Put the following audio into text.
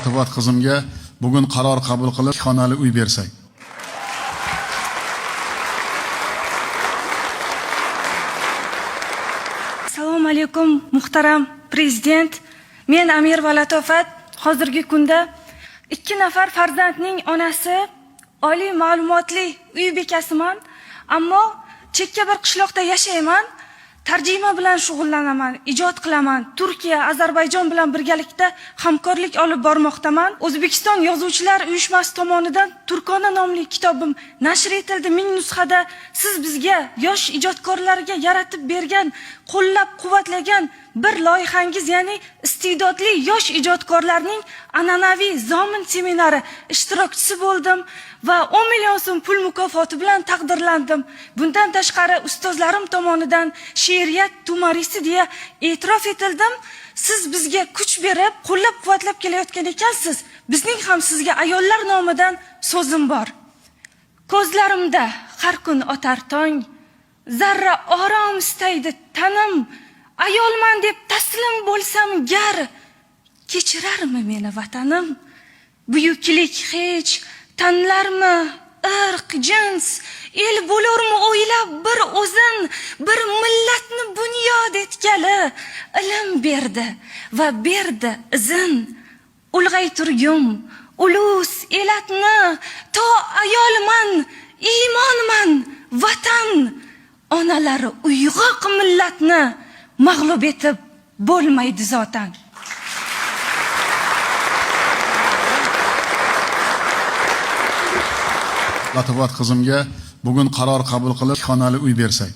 Latifat qizimga bugun qaror qabul qilib xonali uy bersak. Assalomu alaykum muhtaram prezident. Men Amir va Latifat hozirgi kunda 2 nafar farzandning onasi, oliy ma'lumotli uy bekasiman, ammo chekka bir qishloqda yashayman. Tarjima bilan shug'ullanaman, ijod qilaman. Turkiya, Ozarbayjon bilan birgalikda hamkorlik olib bormoqdaman. O'zbekiston Yozuvchilar uyushmasi tomonidan Turkona nomli kitobim nashr etildi 1000 nusxada. Siz bizga, yosh ijodkorlarga yaratib bergan, qo'llab-quvvatlagan bir loyihangiz, ya'ni iste'dodli yosh ijodkorlarning an'anaviy zomin seminari ishtirokchisi bo'ldim va 10 million so'm pul mukofoti bilan taqdirlandim. Bundan tashqari ustozlarim tomonidan she'riyat tumarisi deya e'tirof etildim. Siz bizga kuch berib, qo'llab-quvvatlab kelayotgan ekansiz. Bizning ham sizga ayollar nomidan so'zim bor. Ko'zlarimda har kun otar tong, zarra orom istaydi tanim. Ayolman deb taslim bo'lsam gar, kechirarmi meni vatanim? Buyuklik hech tanlarmi, irq, jins, el bo'lurmi o'ylab bir o'zin, bir millatni bunyod etgali, ilm berdi va berdi izin. Ulg'ay turgum, ulus elatni, to ayolman, iymonman, vatan, onalari uyg'oq millatni mag'lub etib bo'lmaydi zotan. Latifat qizimga bugun qaror qabul qilib xonali uy bersak.